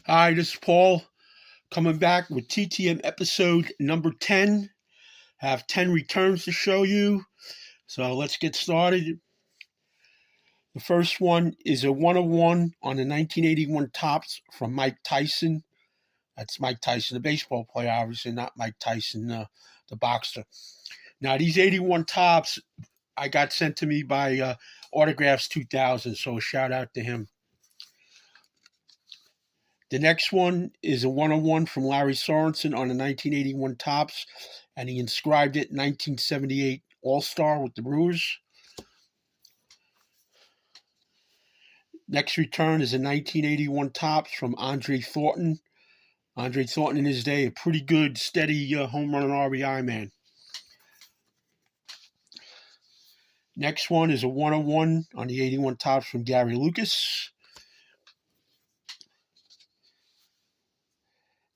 Hi, this is Paul coming back with TTM episode number 10. Have 10 returns to show you. So let's get started. The first one is a 101 on the 1981 Topps from Mike Tyson. That's Mike Tyson, the baseball player, obviously, not Mike Tyson, the boxer. Now, these 81 Topps I got sent to me by Autographs 2000, so a shout out to him. The next one is a 101 from Larry Sorensen on the 1981 Topps, and he inscribed it 1978 All-Star with the Brewers. Next return is a 1981 Topps from Andre Thornton. Andre Thornton in his day, a pretty good, steady home run and RBI man. Next one is a 101 on the 81 Topps from Gary Lucas.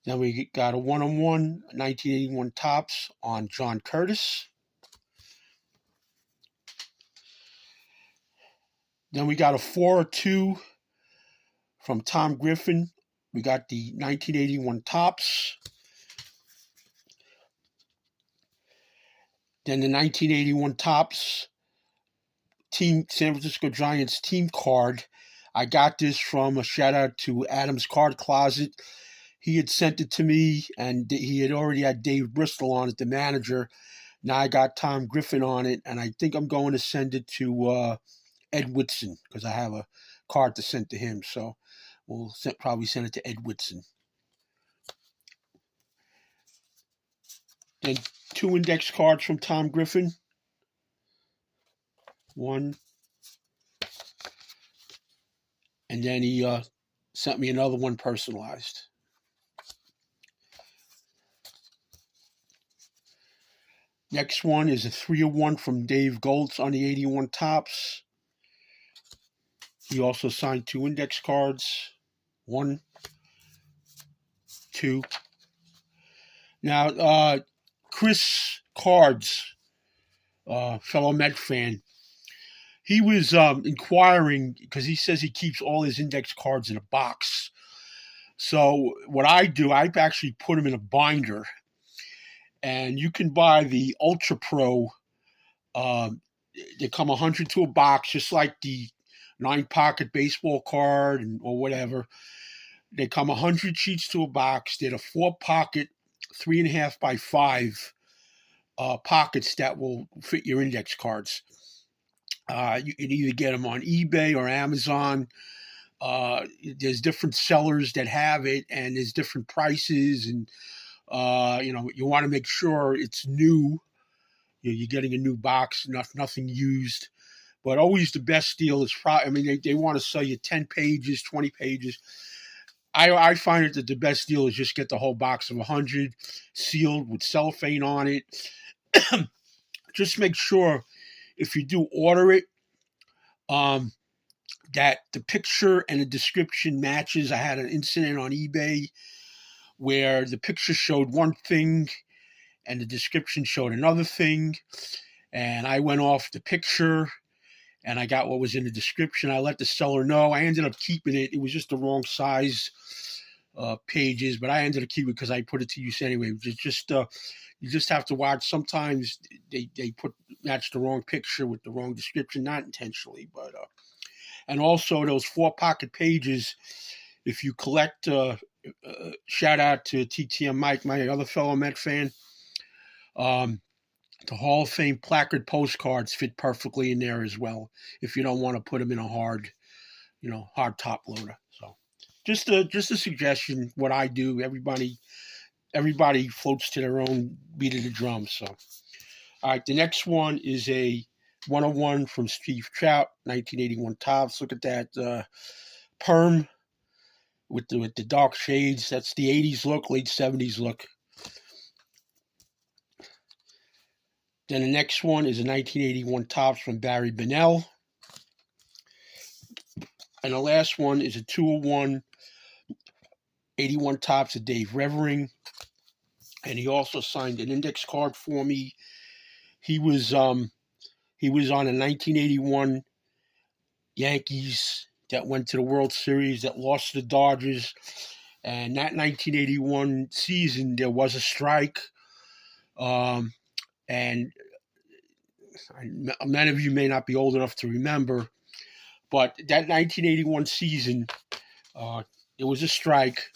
Then we got a 101 1981 Topps on John Curtis. Then we got a 4-2 from Tom Griffin. We got the 1981 Topps. Then the 1981 Topps Team San Francisco Giants team card. I got this from a shout out to Adam's Card Closet. He had sent it to me, and he had already had Dave Bristol on it, the manager. Now I got Tom Griffin on it, and I think I'm going to send it to Ed Whitson because I have a card to send to him. So we'll probably send it to Ed Whitson. Then 2 index cards from Tom Griffin. 1. And then he sent me another one personalized. Next one is a 301 from Dave Goltz on the 81 Topps. He also signed 2 index cards. 1, 2. Now, Chris Cards, fellow Met fan, he was inquiring because he says he keeps all his index cards in a box. So what I do, I actually put them in a binder. And you can buy the Ultra Pro. They come 100 to a box, just like the 9-pocket baseball card or whatever. They come 100 sheets to a box. They're a 4-pocket, 3.5 by 5 pockets that will fit your index cards. You can either get them on eBay or Amazon. There's different sellers that have it, and there's different prices. And you want to make sure it's new. You're getting a new box, nothing used. But always the best deal is probably, they want to sell you 10 pages, 20 pages. I find it that the best deal is just get the whole box of 100 sealed with cellophane on it. Just make sure if you do order it, that the picture and the description matches. I had an incident on eBay where the picture showed one thing and the description showed another thing. And I went off the picture and I got what was in the description. I let the seller know. I ended up keeping it. It was just the wrong size pages, but I ended up keeping it because I put it to use anyway. You just have to watch. Sometimes they match the wrong picture with the wrong description, not intentionally, but and also those 4-pocket pages. If you collect, shout out to TTM Mike, my other fellow Met fan. The Hall of Fame placard postcards fit perfectly in there as well. If you don't want to put them in a hard top loader. So just a suggestion. What I do, everybody floats to their own beat of the drum. So, all right, the next one is a 101 from Steve Trout, 1981 Topps. Look at that perm with the dark shades. That's the 80s look, late 70s look. Then the next one is a 1981 Topps from Barry Bonnell. And the last one is a 201 81 Topps of Dave Revering. And he also signed an index card for me. He was on a 1981 Yankees that went to the World Series, that lost to the Dodgers. And that 1981 season, there was a strike. And many of you may not be old enough to remember, but that 1981 season, uh, it was a strike.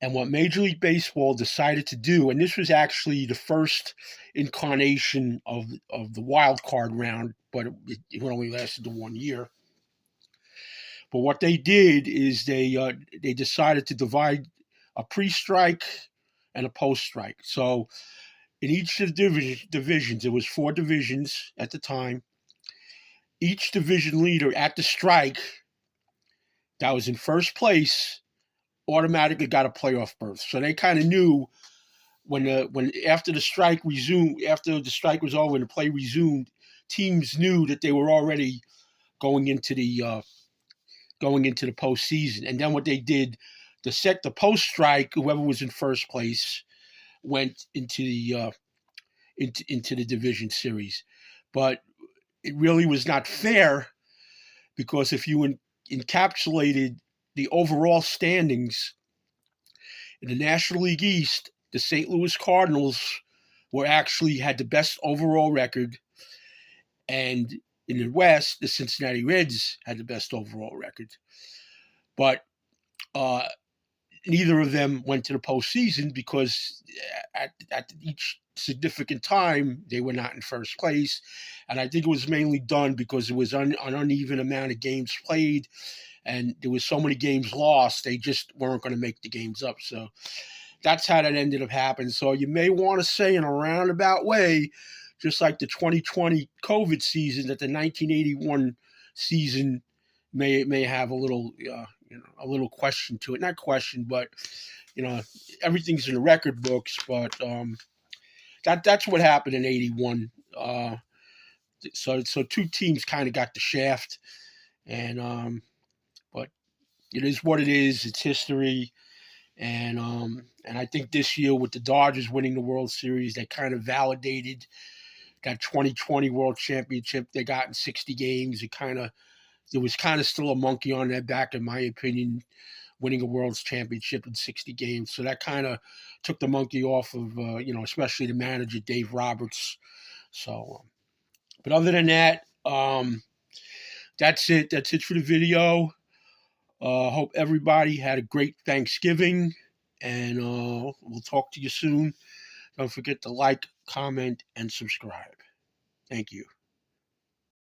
And what Major League Baseball decided to do, and this was actually the first incarnation of the wild card round, but it only lasted the 1 year. But what they did is they decided to divide a pre-strike and a post-strike. So in each of the divisions, there was 4 divisions at the time. Each division leader at the strike that was in first place automatically got a playoff berth. So they kind of knew when after the strike resumed, after the strike was over and the play resumed, teams knew that they were already going into the postseason. And then what they did, to set the post strike, whoever was in first place went into the division series. But it really was not fair, because if you encapsulated the overall standings in the National League East, the St. Louis Cardinals had the best overall record, and in the West, the Cincinnati Reds had the best overall record. But neither of them went to the postseason, because at each significant time they were not in first place. And I think it was mainly done because it was an uneven amount of games played, and there was so many games lost, they just weren't going to make the games up. So that's how that ended up happening. So you may want to say, in a roundabout way, just like the 2020 COVID season, that the 1981 season may have a little a little question to it. Not question, but everything's in the record books. But that's what happened in '81. So 2 teams kind of got the shaft, and but it is what it is. It's history. And I think this year, with the Dodgers winning the World Series, they kind of validated that 2020 World Championship they got in 60 games. There was kind of still a monkey on their back, in my opinion, winning a World Championship in 60 games. So that kind of took the monkey off of, especially the manager, Dave Roberts. So, but other than that, that's it. That's it for the video. Hope everybody had a great Thanksgiving, and we'll talk to you soon. Don't forget to like, comment, and subscribe. Thank you.